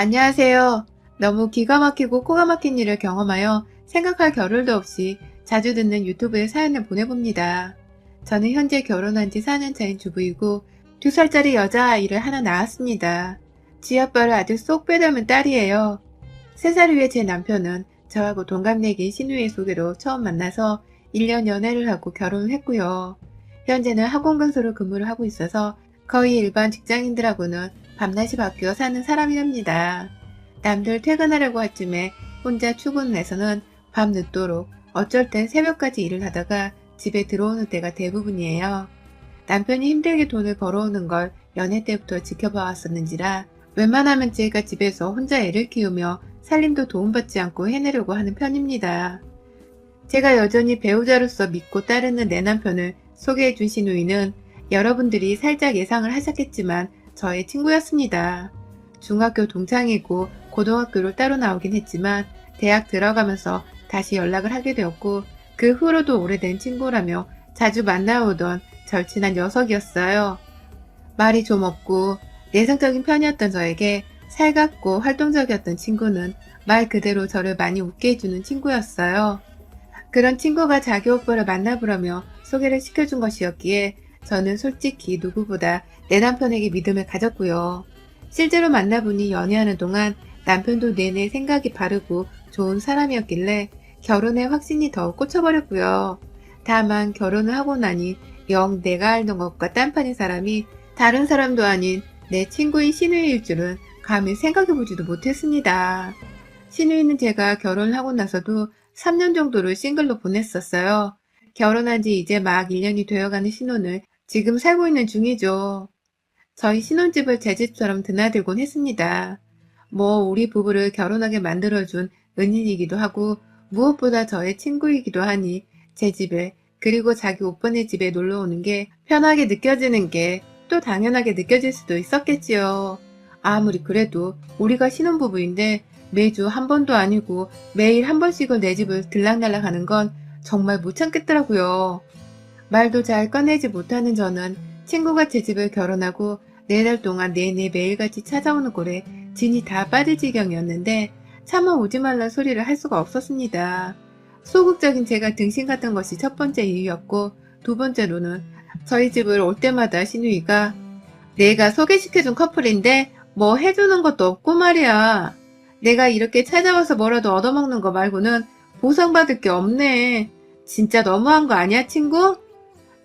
안녕하세요. 너무 기가 막히고 코가 막힌 일을 경험하여 생각할 겨를도 없이 자주 듣는 유튜브에 사연을 보내봅니다. 저는 현재 결혼한 지 4년 차인 주부이고 2살짜리 여자아이를 하나 낳았습니다. 쥐아빠를 아주 쏙 빼닮은 딸이에요. 3살 위의 제 남편은 저하고 동갑내기인 시누이 소개로 처음 만나서 1년 연애를 하고 결혼을 했고요. 현재는 학원근소로 근무를 하고 있어서 거의 일반 직장인들하고는 밤낮이 바뀌어 사는 사람이랍니다. 남들 퇴근하려고 할 쯤에 혼자 출근을 해서는 밤 늦도록 어쩔 땐 새벽까지 일을 하다가 집에 들어오는 때가 대부분이에요. 남편이 힘들게 돈을 벌어오는 걸 연애 때부터 지켜봐 왔었는지라 웬만하면 제가 집에서 혼자 애를 키우며 살림도 도움받지 않고 해내려고 하는 편입니다. 제가 여전히 배우자로서 믿고 따르는 내 남편을 소개해준 시누이는 여러분들이 살짝 예상을 하셨겠지만 저의 친구였습니다. 중학교 동창이고 고등학교를 따로 나오긴 했지만 대학 들어가면서 다시 연락을 하게 되었고 그 후로도 오래된 친구라며 자주 만나오던 절친한 녀석이었어요. 말이 좀 없고 내성적인 편이었던 저에게 살갑고 활동적이었던 친구는 말 그대로 저를 많이 웃게 해주는 친구였어요. 그런 친구가 자기 오빠를 만나보라며 소개를 시켜준 것이었기에 저는 솔직히 누구보다 내 남편에게 믿음을 가졌고요. 실제로 만나보니 연애하는 동안 남편도 내내 생각이 바르고 좋은 사람이었길래 결혼에 확신이 더 꽂혀버렸고요. 다만 결혼을 하고 나니 영 내가 알던 것과 딴판인 사람이 다른 사람도 아닌 내 친구인 시누이일 줄은 감히 생각해보지도 못했습니다. 시누이는 제가 결혼을 하고 나서도 3년 정도를 싱글로 보냈었어요. 결혼한 지 이제 막 1년이 되어가는 신혼을 지금 살고 있는 중이죠. 저희 신혼집을 제 집처럼 드나들곤 했습니다. 뭐 우리 부부를 결혼하게 만들어준 은인이기도 하고 무엇보다 저의 친구이기도 하니 제 집에 그리고 자기 오빠네 집에 놀러 오는 게 편하게 느껴지는 게 또 당연하게 느껴질 수도 있었겠지요. 아무리 그래도 우리가 신혼부부인데 매주 한 번도 아니고 매일 한 번씩은 내 집을 들락날락 하는 건 정말 못 참겠더라고요. 말도 잘 꺼내지 못하는 저는 친구가 제 집을 결혼하고 4달 동안 내내 매일같이 찾아오는 꼴에 진이 다 빠질 지경이었는데 차마 오지 말란 소리를 할 수가 없었습니다. 소극적인 제가 등신 같은 것이 첫 번째 이유였고 두 번째로는 저희 집을 올 때마다 시누이가 내가 소개시켜준 커플인데 뭐 해주는 것도 없고 말이야. 내가 이렇게 찾아와서 뭐라도 얻어먹는 거 말고는 보상받을 게 없네. 진짜 너무한 거 아니야, 친구?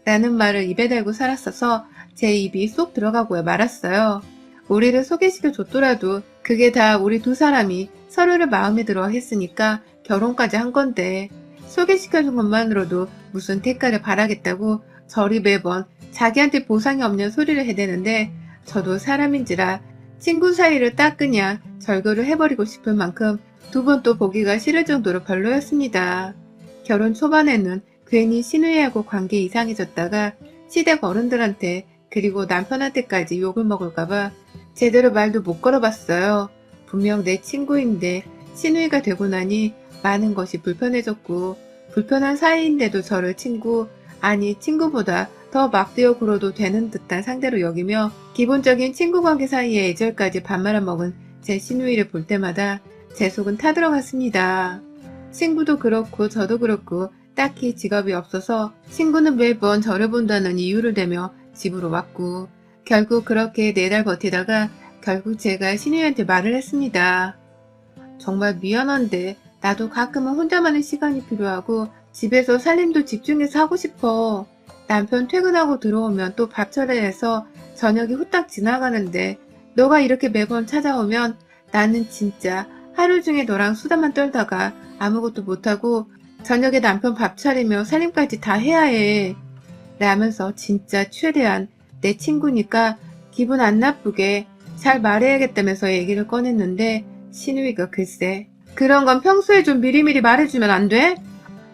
라는 말을 입에 달고 살았어서 제 입이 쏙 들어가고야 말았어요. 우리를 소개시켜 줬더라도 그게 다 우리 두 사람이 서로를 마음에 들어 했으니까 결혼까지 한 건데 소개시켜준 것만으로도 무슨 대가를 바라겠다고 저리 매번 자기한테 보상이 없는 소리를 해대는데 저도 사람인지라 친구 사이를 딱 그냥 절교를 해버리고 싶을 만큼 두 번 또 보기가 싫을 정도로 별로였습니다. 결혼 초반에는 괜히 시누이하고 관계 이상해졌다가 시댁 어른들한테 그리고 남편한테까지 욕을 먹을까봐 제대로 말도 못 걸어봤어요. 분명 내 친구인데 시누이가 되고 나니 많은 것이 불편해졌고 불편한 사이인데도 저를 친구 아니 친구보다 더 막대어 굴어도 되는 듯한 상대로 여기며 기본적인 친구 관계 사이에 애절까지 밥 말아먹은 제 시누이를 볼 때마다 제 속은 타들어갔습니다. 친구도 그렇고 저도 그렇고 딱히 직업이 없어서 친구는 매번 저를 본다는 이유를 대며 집으로 왔고 결국 그렇게 4달 버티다가 결국 제가 시누이한테 말을 했습니다. 정말 미안한데 나도 가끔은 혼자만의 시간이 필요하고 집에서 살림도 집중해서 하고 싶어. 남편 퇴근하고 들어오면 또 밥 차려해서 저녁이 후딱 지나가는데 너가 이렇게 매번 찾아오면 나는 진짜 하루 중에 너랑 수다만 떨다가 아무것도 못하고 저녁에 남편 밥 차리며 살림까지 다 해야 해. 라면서 진짜 최대한 내 친구니까 기분 안 나쁘게 잘 말해야겠다면서 얘기를 꺼냈는데 시누이가 글쎄 그런 건 평소에 좀 미리미리 말해주면 안 돼?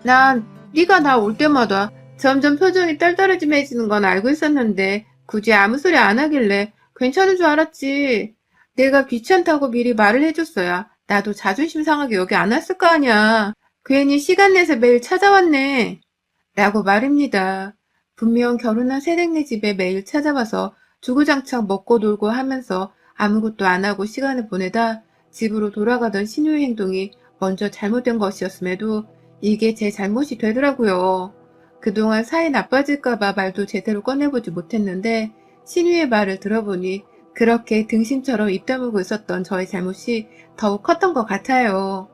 난 네가 나 올 때마다 점점 표정이 떨떠름해지는 건 알고 있었는데 굳이 아무 소리 안 하길래 괜찮은 줄 알았지. 내가 귀찮다고 미리 말을 해줬어야 나도 자존심 상하게 여기 안 왔을 거 아니야. 괜히 시간 내서 매일 찾아왔네. 라고 말입니다. 분명 결혼한 새댁네 집에 매일 찾아와서 주구장창 먹고 놀고 하면서 아무것도 안 하고 시간을 보내다 집으로 돌아가던 신우의 행동이 먼저 잘못된 것이었음에도 이게 제 잘못이 되더라고요. 그동안 사이 나빠질까봐 말도 제대로 꺼내보지 못했는데 신우의 말을 들어보니 그렇게 등심처럼 입 다물고 있었던 저의 잘못이 더욱 컸던 것 같아요.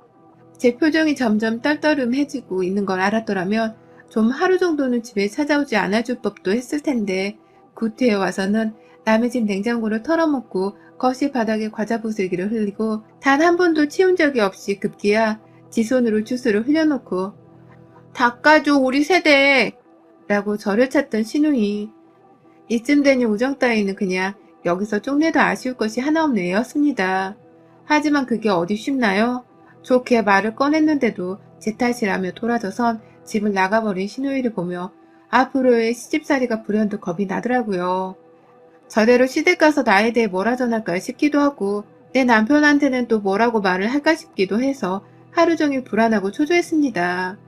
제 표정이 점점 떨떠름해지고 있는 걸 알았더라면 좀 하루 정도는 집에 찾아오지 않아줄 법도 했을 텐데 구태에 와서는 남의 집 냉장고를 털어먹고 거실 바닥에 과자 부스러기를 흘리고 단 한 번도 치운 적이 없이 급기야 지 손으로 주스를 흘려놓고 닦아줘 우리 세대 라고 저를 찾던 신우이. 이쯤 되니 우정 따위는 그냥 여기서 쪽내도 아쉬울 것이 하나 없는 애였습니다. 하지만 그게 어디 쉽나요? 좋게 말을 꺼냈는데도 제 탓이라며 돌아져선 집을 나가버린 신우이를 보며 앞으로의 시집살이가 불현듯 겁이 나더라고요. 저대로 시댁 가서 나에 대해 뭐라 전할까 싶기도 하고 내 남편한테는 또 뭐라고 말을 할까 싶기도 해서 하루 종일 불안하고 초조했습니다.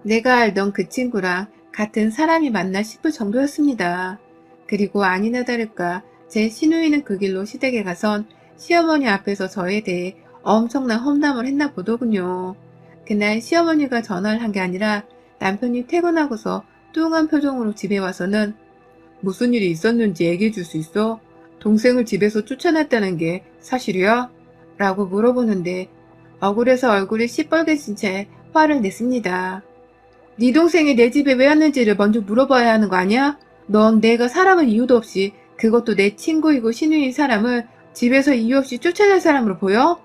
내가 알던 그 친구랑 같은 사람이 맞나 싶을 정도였습니다. 그리고 아니나 다를까 제 시누이는 그 길로 시댁에 가선 시어머니 앞에서 저에 대해 엄청난 험담을 했나 보더군요. 그날 시어머니가 전화를 한 게 아니라 남편이 퇴근하고서 뚱한 표정으로 집에 와서는 무슨 일이 있었는지 얘기해 줄 수 있어? 동생을 집에서 쫓아냈다는 게 사실이야? 라고 물어보는데 억울해서 얼굴이 시뻘개진 채 화를 냈습니다. 네 동생이 내 집에 왜 왔는지를 먼저 물어봐야 하는 거 아니야? 넌 내가 사람을 이유도 없이 그것도 내 친구이고 신우인 사람을 집에서 이유 없이 쫓아낼 사람으로 보여?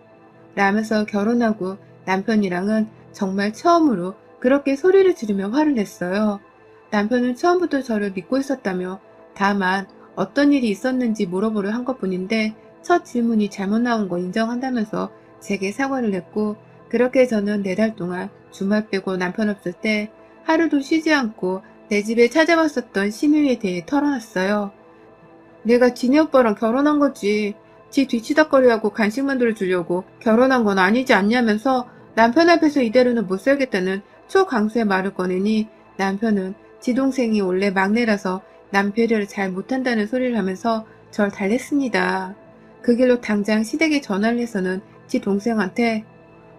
라면서 결혼하고 남편이랑은 정말 처음으로 그렇게 소리를 지르며 화를 냈어요. 남편은 처음부터 저를 믿고 있었다며 다만 어떤 일이 있었는지 물어보려 한 것뿐인데 첫 질문이 잘못 나온 거 인정한다면서 제게 사과를 했고 그렇게 저는 4달 동안 주말 빼고 남편 없을 때 하루도 쉬지 않고 내 집에 찾아왔었던 신우에 대해 털어놨어요. 내가 지네 오빠랑 결혼한 거지. 지 뒤치다거리하고 간식 만들어주려고 결혼한 건 아니지 않냐면서 남편 앞에서 이대로는 못 살겠다는 초강수의 말을 꺼내니 남편은 지 동생이 원래 막내라서 남 배려를 잘 못한다는 소리를 하면서 절 달랬습니다. 그 길로 당장 시댁에 전화를 해서는 지 동생한테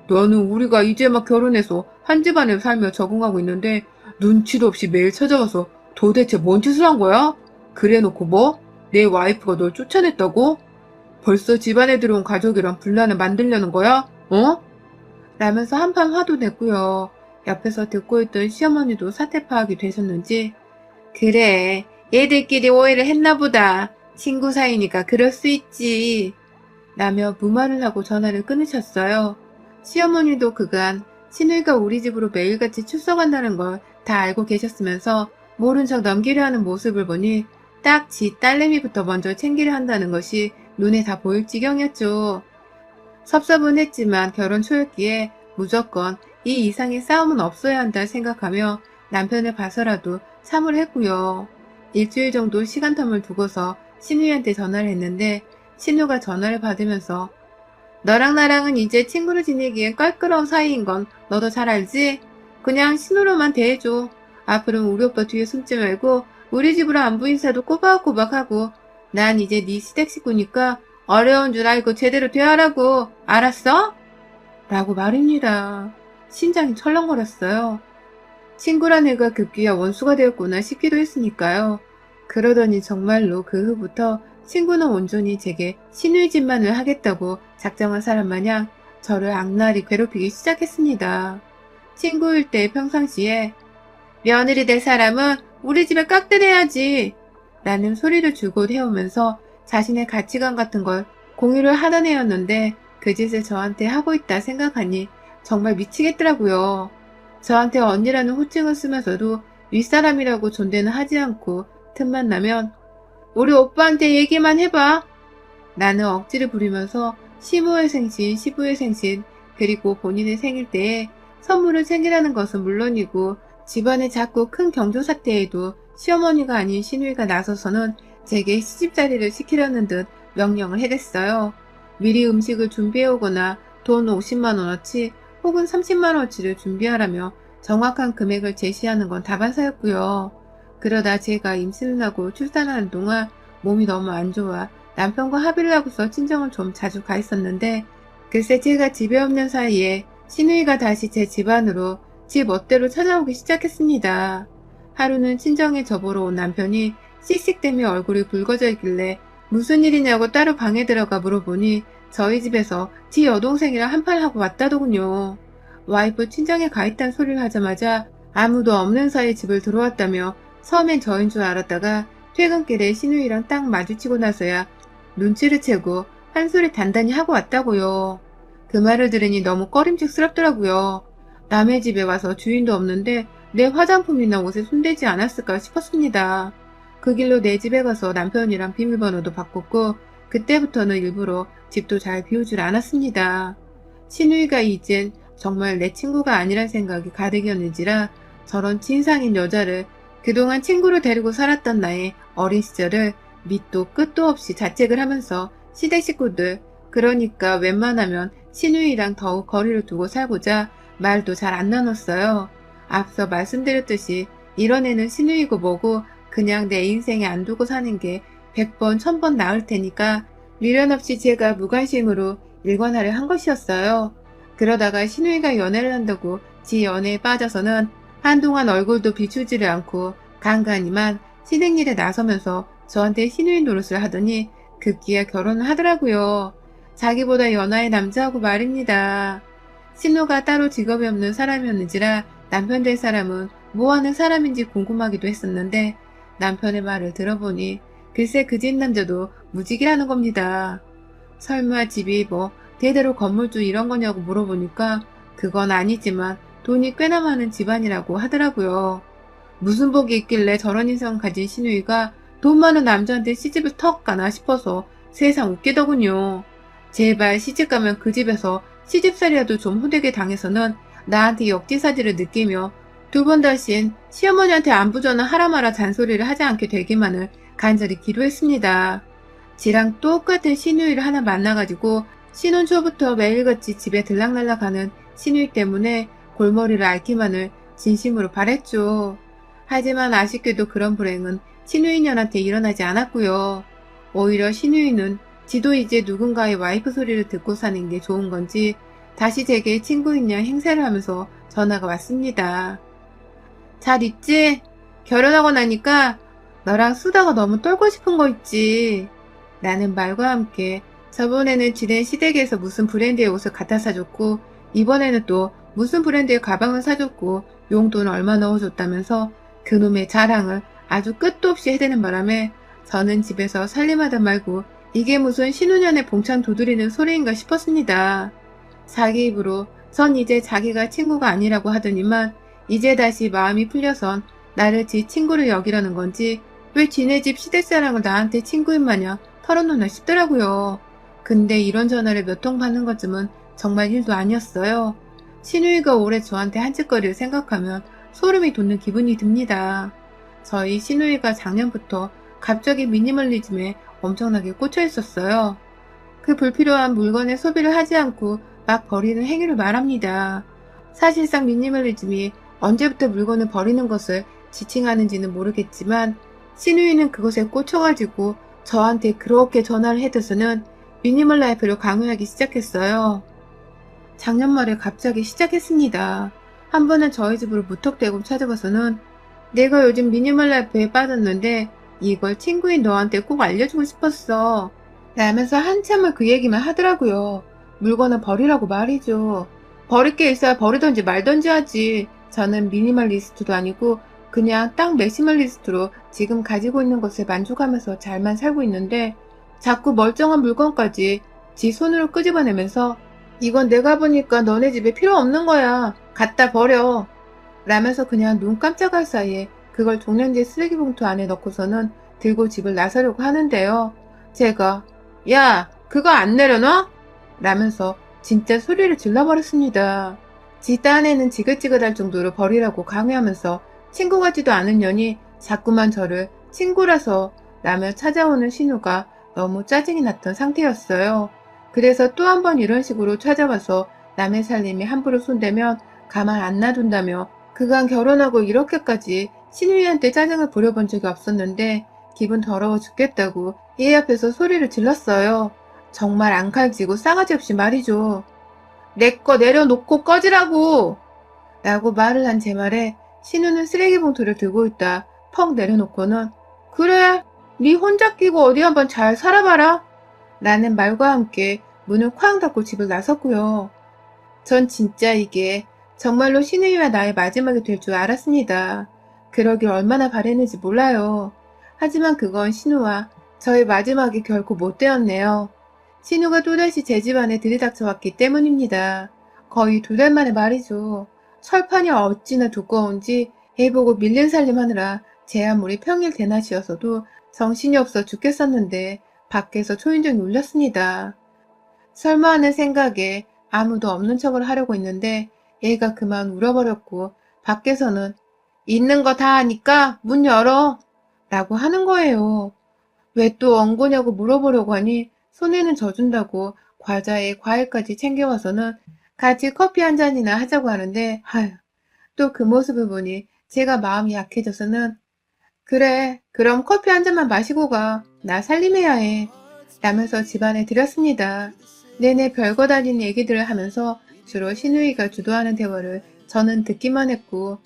너는 우리가 이제 막 결혼해서 한 집안에 살며 적응하고 있는데 눈치도 없이 매일 찾아와서 도대체 뭔 짓을 한 거야? 그래놓고 뭐? 내 와이프가 널 쫓아냈다고? 벌써 집안에 들어온 가족이랑 분란을 만들려는 거야? 어? 라면서 한판 화도 냈고요. 옆에서 듣고 있던 시어머니도 사태 파악이 되셨는지 그래 얘들끼리 오해를 했나 보다. 친구 사이니까 그럴 수 있지. 라며 무말을 하고 전화를 끊으셨어요. 시어머니도 그간 신우이가 우리 집으로 매일같이 출석한다는 걸 다 알고 계셨으면서 모른 척 넘기려 하는 모습을 보니 딱 지 딸내미부터 먼저 챙기려 한다는 것이 눈에 다 보일 지경이었죠. 섭섭은 했지만 결혼 초였기에 무조건 이 이상의 싸움은 없어야 한다 생각하며 남편을 봐서라도 참을 했고요. 일주일 정도 시간텀을 두고서 신우이한테 전화를 했는데 신우가 전화를 받으면서 너랑 나랑은 이제 친구로 지내기엔 껄끄러운 사이인 건 너도 잘 알지? 그냥 신우로만 대해줘. 앞으로는 우리 오빠 뒤에 숨지 말고 우리 집으로 안부 인사도 꼬박꼬박하고 난 이제 네 시댁 식구니까 어려운 줄 알고 제대로 대하라고. 알았어? 라고 말입니다. 심장이 철렁거렸어요. 친구란 애가 급기야 원수가 되었구나 싶기도 했으니까요. 그러더니 정말로 그 후부터 친구는 온전히 제게 신우이 집만을 하겠다고 작정한 사람 마냥 저를 악랄히 괴롭히기 시작했습니다. 친구일 때 평상시에 며느리 될 사람은 우리 집에 깍듯해야지 라는 소리를 줄곧 해오면서 자신의 가치관 같은 걸 공유를 하던 애였는데 그 짓을 저한테 하고 있다 생각하니 정말 미치겠더라고요. 저한테 언니라는 호칭을 쓰면서도 윗사람이라고 존대는 하지 않고 틈만 나면 우리 오빠한테 얘기만 해봐. 나는 억지를 부리면서 시모의 생신, 시부의 생신, 그리고 본인의 생일 때에 선물을 챙기라는 것은 물론이고 집안에 자꾸 큰 경조사태에도 시어머니가 아닌 시누이가 나서서는 제게 시집살이를 시키려는 듯 명령을 해댔어요. 미리 음식을 준비해오거나 돈 50만원어치 혹은 30만원어치를 준비하라며 정확한 금액을 제시하는 건 다반사였고요. 그러다 제가 임신을 하고 출산하는 동안 몸이 너무 안 좋아 남편과 합의를 하고서 친정을 좀 자주 가 있었는데 글쎄 제가 집에 없는 사이에 신우이가 다시 제 집안으로 지 멋대로 찾아오기 시작했습니다. 하루는 친정에 저보러 온 남편이 씩씩대며 얼굴이 붉어져 있길래 무슨 일이냐고 따로 방에 들어가 물어보니 저희 집에서 지 여동생이랑 한판하고 왔다더군요. 와이프 친정에 가 있다는 소리를 하자마자 아무도 없는 사이 집을 들어왔다며 처음엔 저인 줄 알았다가 퇴근길에 신우이랑 딱 마주치고 나서야 눈치를 채고 한 소리 단단히 하고 왔다고요. 그 말을 들으니 너무 꺼림칙스럽더라고요. 남의 집에 와서 주인도 없는데 내 화장품이나 옷에 손대지 않았을까 싶었습니다. 그 길로 내 집에 가서 남편이랑 비밀번호도 바꿨고 그때부터는 일부러 집도 잘 비우질 않았습니다. 신우이가 이젠 정말 내 친구가 아니란 생각이 가득이었는지라 저런 진상인 여자를 그동안 친구로 데리고 살았던 나의 어린 시절을 밑도 끝도 없이 자책을 하면서 시댁 식구들, 그러니까 웬만하면 신우이랑 더욱 거리를 두고 살고자 말도 잘 안 나눴어요. 앞서 말씀드렸듯이 이런 애는 신우이고 뭐고 그냥 내 인생에 안 두고 사는 게 100번 1000번 나을 테니까 미련 없이 제가 무관심으로 일관하려 한 것이었어요. 그러다가 신우이가 연애를 한다고 지 연애에 빠져서는 한동안 얼굴도 비추지를 않고 간간이만 시댁 일에 나서면서 저한테 신우이 노릇을 하더니 급기야 결혼을 하더라고요. 자기보다 연하의 남자하고 말입니다. 신우가 따로 직업이 없는 사람이었는지라 남편 될 사람은 뭐하는 사람인지 궁금하기도 했었는데 남편의 말을 들어보니 글쎄 그 집 남자도 무직이라는 겁니다. 설마 집이 뭐 대대로 건물주 이런 거냐고 물어보니까 그건 아니지만 돈이 꽤나 많은 집안이라고 하더라고요. 무슨 복이 있길래 저런 인상 가진 신우이가 돈 많은 남자한테 시집을 턱 가나 싶어서 세상 웃기더군요. 제발 시집가면 그 집에서 시집살이라도 좀 호되게 당해서는 나한테 역지사지를 느끼며 두 번 다신 시어머니한테 안부 전화 하라 마라 잔소리를 하지 않게 되기만을 간절히 기도했습니다. 지랑 똑같은 신우이를 하나 만나가지고 신혼 초부터 매일같이 집에 들락날락하는 신우이 때문에 골머리를 앓기만을 진심으로 바랬죠. 하지만 아쉽게도 그런 불행은 신우이년한테 일어나지 않았고요. 오히려 신우이는 지도 이제 누군가의 와이프 소리를 듣고 사는 게 좋은 건지 다시 제게 친구인 양 행세를 하면서 전화가 왔습니다. 잘 있지? 결혼하고 나니까 너랑 수다가 너무 떨고 싶은 거 있지? 라는 말과 함께 저번에는 지낸 시댁에서 무슨 브랜드의 옷을 갖다 사줬고 이번에는 또 무슨 브랜드의 가방을 사줬고 용돈 얼마 넣어줬다면서 그놈의 자랑을 아주 끝도 없이 해대는 바람에 저는 집에서 살림하다 말고 이게 무슨 신혼년에 봉창 두드리는 소리인가 싶었습니다. 자기 입으로 전 이제 자기가 친구가 아니라고 하더니만 이제 다시 마음이 풀려선 나를 지 친구를 여기려는 건지 왜 지네 집 시댁사랑을 나한테 친구인 마냥 털어놓나 싶더라고요. 근데 이런 전화를 몇 통 받는 것쯤은 정말 일도 아니었어요. 신우이가 올해 저한테 한 짓거리를 생각하면 소름이 돋는 기분이 듭니다. 저희 신우이가 작년부터 갑자기 미니멀리즘에 엄청나게 꽂혀 있었어요. 그 불필요한 물건의 소비를 하지 않고 막 버리는 행위를 말합니다. 사실상 미니멀리즘이 언제부터 물건을 버리는 것을 지칭하는지는 모르겠지만 신우이는 그것에 꽂혀가지고 저한테 그렇게 전화를 해대서는 미니멀 라이프를 강요하기 시작했어요. 작년 말에 갑자기 시작했습니다. 한 번은 저희 집으로 무턱대고 찾아가서는 내가 요즘 미니멀 라이프에 빠졌는데 이걸 친구인 너한테 꼭 알려주고 싶었어. 라면서 한참을 그 얘기만 하더라고요. 물건을 버리라고 말이죠. 버릴 게 있어야 버리던지 말던지 하지. 저는 미니멀리스트도 아니고 그냥 딱 맥시멀리스트로 지금 가지고 있는 것에 만족하면서 잘만 살고 있는데 자꾸 멀쩡한 물건까지 지 손으로 끄집어내면서 이건 내가 보니까 너네 집에 필요 없는 거야. 갖다 버려. 라면서 그냥 눈 깜짝할 사이에 그걸 종량제 쓰레기 봉투 안에 넣고서는 들고 집을 나서려고 하는데요. 제가 야 그거 안 내려놔? 라면서 진짜 소리를 질러버렸습니다. 지 딴에는 지긋지긋할 정도로 버리라고 강요하면서 친구 같지도 않은 년이 자꾸만 저를 친구라서 라며 찾아오는 신우가 너무 짜증이 났던 상태였어요. 그래서 또 한 번 이런 식으로 찾아와서 남의 살림에 함부로 손대면 가만 안 놔둔다며 그간 결혼하고 이렇게까지 신우이한테 짜증을 부려본 적이 없었는데 기분 더러워 죽겠다고 얘 앞에서 소리를 질렀어요. 정말 앙칼지고 싸가지 없이 말이죠. 내 거 내려놓고 꺼지라고! 라고 말을 한 제 말에 신우는 쓰레기 봉투를 들고 있다 펑 내려놓고는 그래, 네 혼자 끼고 어디 한번 잘 살아봐라! 라는 말과 함께 문을 쾅 닫고 집을 나섰고요. 전 진짜 이게 정말로 신우이와 나의 마지막이 될 줄 알았습니다. 그러길 얼마나 바랬는지 몰라요. 하지만 그건 신우와 저의 마지막이 결코 못 되었네요. 신우가 또다시 제 집안에 들이닥쳐왔기 때문입니다. 거의 2달 만에 말이죠. 철판이 어찌나 두꺼운지 애보고 밀린 살림하느라 제 아무리 평일 대낮이어서도 정신이 없어 죽겠었는데 밖에서 초인종이 울렸습니다. 설마 하는 생각에 아무도 없는 척을 하려고 했는데 애가 그만 울어버렸고 밖에서는 있는 거 다 아니까 문 열어! 라고 하는 거예요. 왜 또 엉거냐고 물어보려고 하니 손에는 져준다고 과자에 과일까지 챙겨와서는 같이 커피 한 잔이나 하자고 하는데 또 그 모습을 보니 제가 마음이 약해져서는 그래, 그럼 커피 한 잔만 마시고 가. 나 살림해야 해. 라면서 집안에 들였습니다. 내내 별거 다 아닌 얘기들을 하면서 주로 신우이가 주도하는 대화를 저는 듣기만 했고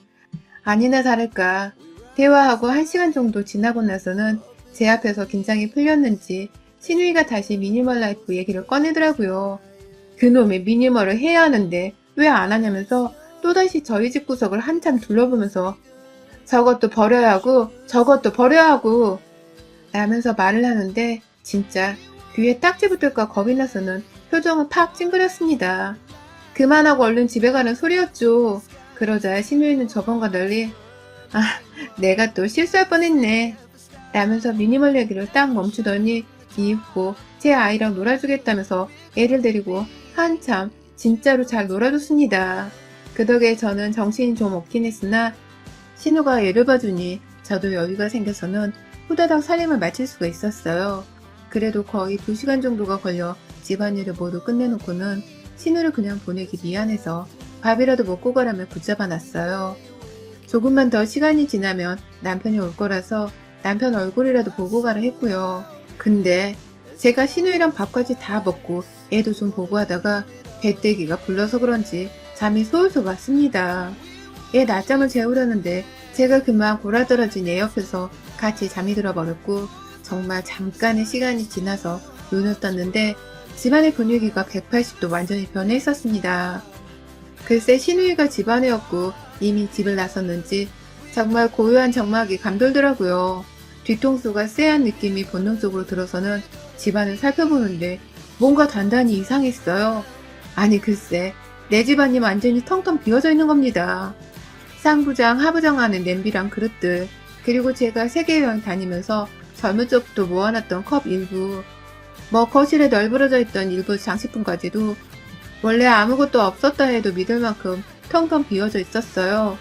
아니나 다를까 대화하고 1시간 정도 지나고 나서는 제 앞에서 긴장이 풀렸는지 신우이가 다시 미니멀 라이프 얘기를 꺼내더라고요. 그놈의 미니멀을 해야 하는데 왜 안 하냐면서 또다시 저희 집 구석을 한참 둘러보면서 저것도 버려야 하고 저것도 버려야 하고 라면서 말을 하는데 진짜 귀에 딱지 붙을까 겁이 나서는 표정을 팍 찡그렸습니다. 그만하고 얼른 집에 가는 소리였죠. 그러자 신우이는 저번과 달리 내가 또 실수할 뻔했네 라면서 미니멀 얘기를 딱 멈추더니 이윽고 제 아이랑 놀아주겠다면서 애를 데리고 한참 진짜로 잘 놀아줬습니다. 그 덕에 저는 정신이 좀 없긴 했으나 신우가 애를 봐주니 저도 여유가 생겨서는 후다닥 살림을 마칠 수가 있었어요. 그래도 거의 2시간 정도가 걸려 집안일을 모두 끝내놓고는 신우를 그냥 보내기 미안해서 밥이라도 먹고 가라며 붙잡아 놨어요. 조금만 더 시간이 지나면 남편이 올 거라서 남편 얼굴이라도 보고 가라 했고요. 근데 제가 신우이랑 밥까지 다 먹고 애도 좀 보고 하다가 배때기가 불러서 그런지 잠이 솔솔 왔습니다. 애 낮잠을 재우려는데 제가 그만 골아떨어진 애 옆에서 같이 잠이 들어버렸고 정말 잠깐의 시간이 지나서 눈을 떴는데 집안의 분위기가 180도 완전히 변해 있었습니다. 글쎄 신우이가 집안에였고 이미 집을 나섰는지 정말 고요한 정막이 감돌더라고요. 뒤통수가 쎄한 느낌이 본능적으로 들어서는 집안을 살펴보는데 뭔가 단단히 이상했어요. 아니 글쎄 내 집안이 완전히 텅텅 비어져 있는 겁니다. 쌍부장 하부장 안에 냄비랑 그릇들 그리고 제가 세계여행 다니면서 젊은 적부터 모아놨던 컵 일부 거실에 널브러져 있던 일부 장식품까지도 원래 아무것도 없었다 해도 믿을 만큼 텅텅 비어져 있었어요.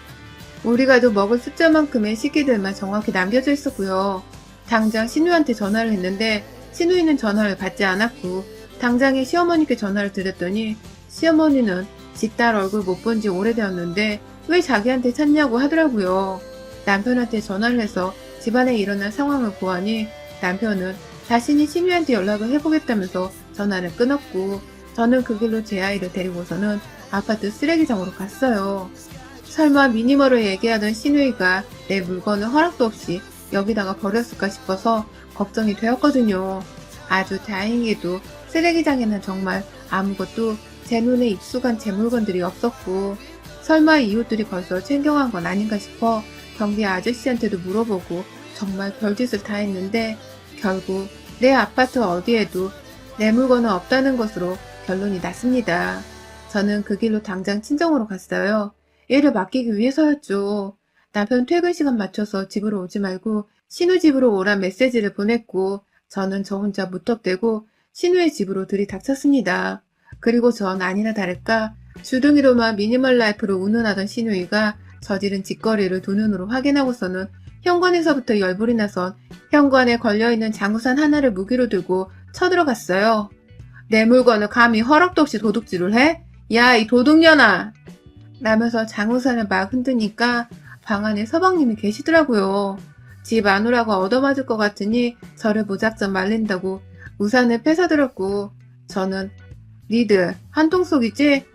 우리 가족 먹을 숫자만큼의 식기들만 정확히 남겨져 있었고요. 당장 신우한테 전화를 했는데 신우이는 전화를 받지 않았고 당장에 시어머니께 전화를 드렸더니 시어머니는 지 딸 얼굴 못 본 지 오래되었는데 왜 자기한테 찾냐고 하더라고요. 남편한테 전화를 해서 집안에 일어난 상황을 보아니 남편은 자신이 신우한테 연락을 해보겠다면서 전화를 끊었고 저는 그 길로 제 아이를 데리고서는 아파트 쓰레기장으로 갔어요. 설마 미니멀을 얘기하던 신우이가 내 물건을 허락도 없이 여기다가 버렸을까 싶어서 걱정이 되었거든요. 아주 다행히도 쓰레기장에는 정말 아무것도 제 눈에 익숙한 제 물건들이 없었고 설마 이웃들이 벌써 챙겨간 건 아닌가 싶어 경비 아저씨한테도 물어보고 정말 별짓을 다 했는데 결국 내 아파트 어디에도 내 물건은 없다는 것으로 결론이 났습니다. 저는 그 길로 당장 친정으로 갔어요. 애를 맡기기 위해서였죠. 남편 퇴근 시간 맞춰서 집으로 오지 말고 신우 집으로 오란 메시지를 보냈고 저는 저 혼자 무턱대고 신우의 집으로 들이닥쳤습니다. 그리고 전 아니나 다를까 주둥이로만 미니멀 라이프로 운운하던 신우이가 저지른 짓거리를 두 눈으로 확인하고서는 현관에서부터 열불이 나선 현관에 걸려있는 장우산 하나를 무기로 들고 쳐들어갔어요. 내 물건을 감히 허락도 없이 도둑질을 해? 야, 이 도둑년아! 라면서 장우산을 막 흔드니까 방 안에 서방님이 계시더라고요. 집 안 오라고 얻어맞을 것 같으니 저를 무작정 말린다고 우산을 뺏어들었고 저는 니들 한통속이지?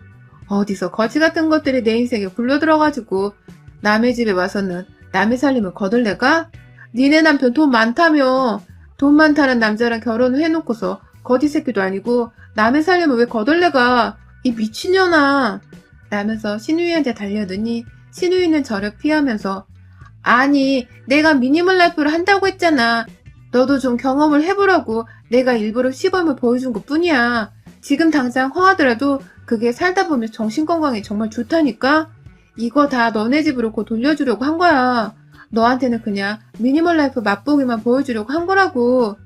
어디서 거지 같은 것들이 내 인생에 굴러들어가지고 남의 집에 와서는 남의 살림을 거들래가? 니네 남편 돈 많다며. 돈 많다는 남자랑 결혼을 해놓고서 거지 새끼도 아니고 남의 살림을 왜 거들래가? 이 미친년아. 라면서 신우이한테 달려드니 신우이는 저를 피하면서 아니 내가 미니멀 라이프를 한다고 했잖아. 너도 좀 경험을 해보라고 내가 일부러 시범을 보여준 것 뿐이야. 지금 당장 허하더라도 그게 살다 보면 정신건강에 정말 좋다니까? 이거 다 너네 집으로 곧 돌려주려고 한 거야. 너한테는 그냥 미니멀 라이프 맛보기만 보여주려고 한 거라고.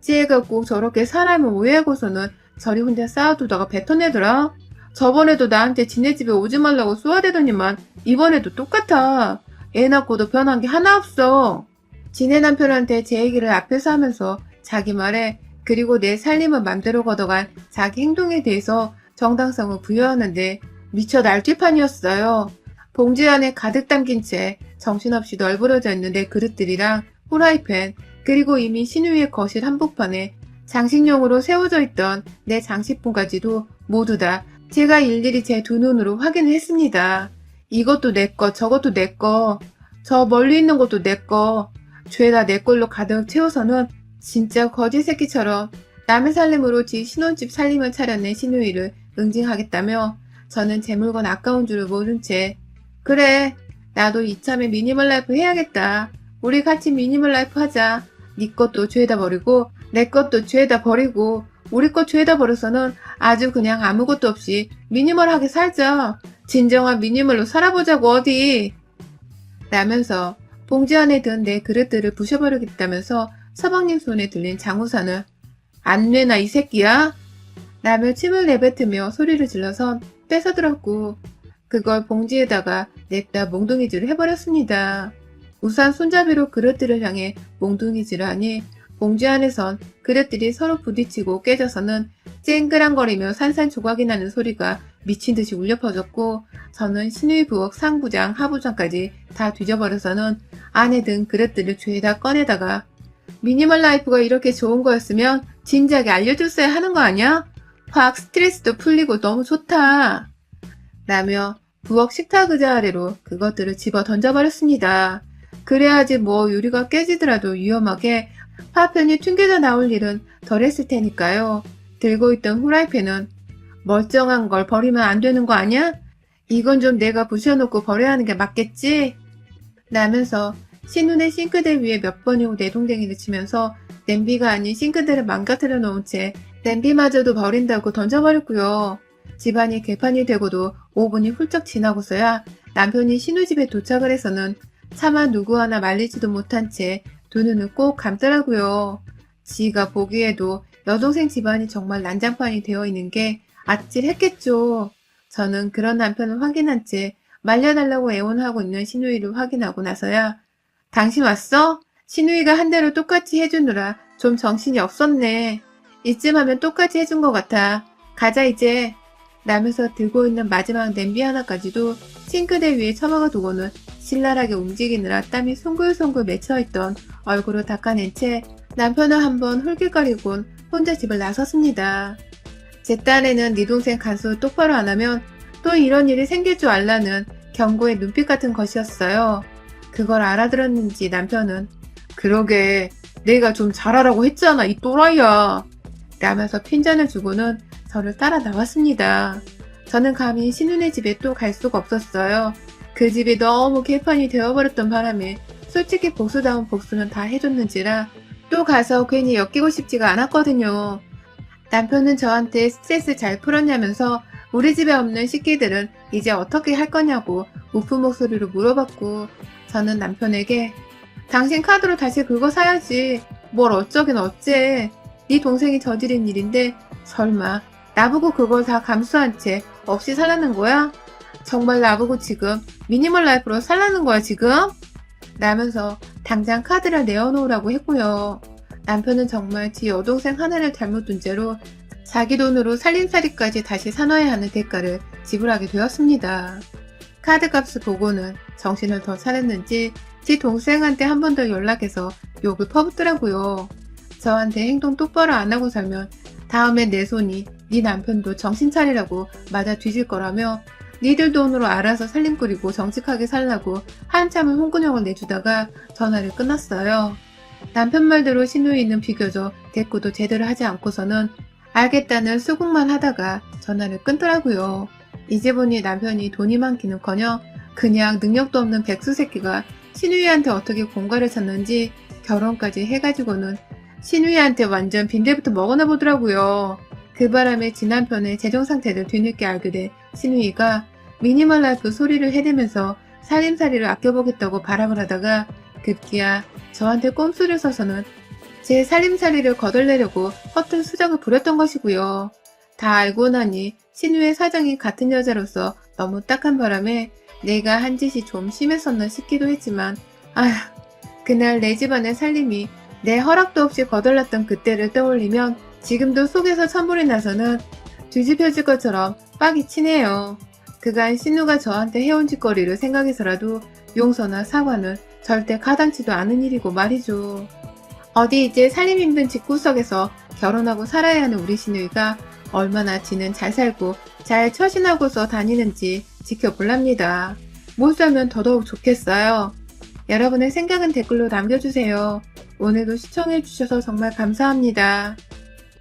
찌애가 꼭 저렇게 사람을 오해하고서는 저리 혼자 쌓아두다가 뱉어내더라. 저번에도 나한테 지네 집에 오지 말라고 쏘아대더니만 이번에도 똑같아. 애 낳고도 변한 게 하나 없어. 지네 남편한테 제 얘기를 앞에서 하면서 자기 말에 그리고 내 살림을 맘대로 걷어간 자기 행동에 대해서 정당성을 부여하는데 미쳐 날뛰판이었어요. 봉지 안에 가득 담긴 채 정신없이 널브러져 있는 내 그릇들이랑 후라이팬 그리고 이미 신우이의 거실 한복판에 장식용으로 세워져 있던 내 장식품까지도 모두 다 제가 일일이 제 두 눈으로 확인을 했습니다. 이것도 내 거, 저것도 내 거, 저 멀리 있는 것도 내 거, 죄다 내 걸로 가득 채워서는 진짜 거지 새끼처럼 남의 살림으로 지 신혼집 살림을 차려낸 신우이를 응징하겠다며 저는 제 물건 아까운 줄을 모른 채 그래 나도 이참에 미니멀 라이프 해야겠다. 우리 같이 미니멀 라이프 하자. 네 것도 죄다 버리고 내 것도 죄다 버리고 우리 것 죄다 버려서는 아주 그냥 아무것도 없이 미니멀하게 살자. 진정한 미니멀로 살아보자고 어디. 라면서 봉지 안에 든 내 그릇들을 부셔버리겠다면서 서방님 손에 들린 장우산을 안 내나 이 새끼야? 라며 침을 내뱉으며 소리를 질러선 뺏어들었고 그걸 봉지에다가 냅다 몽둥이질을 해버렸습니다. 우산 손잡이로 그릇들을 향해 몽둥이질을 하니 봉지 안에선 그릇들이 서로 부딪히고 깨져서는 쨍그랑거리며 산산조각이 나는 소리가 미친듯이 울려 퍼졌고 저는 신우이 부엌 상부장 하부장까지 다 뒤져버려서는 안에 든 그릇들을 죄다 꺼내다가 미니멀 라이프가 이렇게 좋은 거였으면 진작에 알려줬어야 하는 거 아니야? 확 스트레스도 풀리고 너무 좋다. 라며 부엌 식탁 의자 아래로 그것들을 집어 던져버렸습니다. 그래야지 뭐 유리가 깨지더라도 위험하게 파편이 튕겨져 나올 일은 덜 했을 테니까요. 들고 있던 후라이팬은 멀쩡한 걸 버리면 안 되는 거 아니야? 이건 좀 내가 부셔놓고 버려야 하는 게 맞겠지? 라면서 신혼의 싱크대 위에 몇 번이고 내동댕이를 치면서 냄비가 아닌 싱크대를 망가뜨려 놓은 채 냄비마저도 버린다고 던져버렸고요. 집안이 개판이 되고도 5분이 훌쩍 지나고서야 남편이 신우집에 도착을 해서는 차마 누구 하나 말리지도 못한 채 두 눈을 꼭 감더라고요. 지가 보기에도 여동생 집안이 정말 난장판이 되어 있는 게 아찔했겠죠. 저는 그런 남편을 확인한 채 말려달라고 애원하고 있는 신우이를 확인하고 나서야 당신 왔어? 신우이가 한 대로 똑같이 해주느라 좀 정신이 없었네. 이쯤 하면 똑같이 해준 것 같아. 가자 이제. 라면서 들고 있는 마지막 냄비 하나까지도 싱크대 위에 처박아 두고는 신랄하게 움직이느라 땀이 송글송글 맺혀있던 얼굴을 닦아낸 채 남편을 한번 홀깃거리곤 혼자 집을 나섰습니다. 제 딴에는 네 동생 간수를 똑바로 안 하면 또 이런 일이 생길 줄 알라는 경고의 눈빛 같은 것이었어요. 그걸 알아들었는지 남편은 그러게 내가 좀 잘하라고 했잖아 이 또라이야. 라면서 핀잔을 주고는 저를 따라 나왔습니다. 저는 감히 신우네 집에 또 갈 수가 없었어요. 그 집이 너무 개판이 되어버렸던 바람에 솔직히 복수다운 복수는 다 해줬는지라 또 가서 괜히 엮이고 싶지가 않았거든요. 남편은 저한테 스트레스 잘 풀었냐면서 우리 집에 없는 식기들은 이제 어떻게 할 거냐고 우픈 목소리로 물어봤고 저는 남편에게 당신 카드로 다시 그거 사야지. 뭘 어쩌긴 어째. 네 동생이 저지른 일인데 설마 나보고 그걸 다 감수한 채 없이 살라는 거야? 정말 나보고 지금 미니멀 라이프로 살라는 거야 지금? 라면서 당장 카드를 내어놓으라고 했고요. 남편은 정말 지 여동생 하나를 잘못 둔 채로 자기 돈으로 살림살이까지 다시 사놔야 하는 대가를 지불하게 되었습니다. 카드값을 보고는 정신을 더 차렸는지 지 동생한테 한 번 더 연락해서 욕을 퍼붓더라고요. 저한테 행동 똑바로 안 하고 살면 다음에 내 손이 네 남편도 정신 차리라고 맞아 뒤질 거라며 니들 돈으로 알아서 살림 꾸리고 정직하게 살라고 한참을 홍군형을 내주다가 전화를 끊었어요. 남편 말대로 시누이는 비교적 대꾸도 제대로 하지 않고서는 알겠다는 수긍만 하다가 전화를 끊더라고요. 이제 보니 남편이 돈이 많기는커녕 그냥 능력도 없는 백수 새끼가 시누이한테 어떻게 공갈을 쳤는지 결혼까지 해가지고는 시누이한테 완전 빈대부터 먹어나 보더라고요. 그 바람에 지남편의 재정 상태를 뒤늦게 알게 된 시누이가 미니멀 라이프 소리를 해대면서 살림살이를 아껴보겠다고 발악을 하다가 급기야 저한테 꼼수를 써서는 제 살림살이를 거덜내려고 허튼 수작을 부렸던 것이고요. 다 알고 나니 신우의 사정이 같은 여자로서 너무 딱한 바람에 내가 한 짓이 좀 심했었나 싶기도 했지만 아휴, 그날 내 집안의 살림이 내 허락도 없이 거덜났던 그때를 떠올리면 지금도 속에서 천불이 나서는 뒤집혀질 것처럼 빡이 치네요. 그간 신우가 저한테 해온 짓거리를 생각해서라도 용서나 사과는 절대 가당치도 않은 일이고 말이죠. 어디 이제 살림 힘든 집구석에서 결혼하고 살아야 하는 우리 시누이가 얼마나 지는 잘 살고 잘 처신하고서 다니는지 지켜볼랍니다. 못 살면 더더욱 좋겠어요. 여러분의 생각은 댓글로 남겨주세요. 오늘도 시청해주셔서 정말 감사합니다.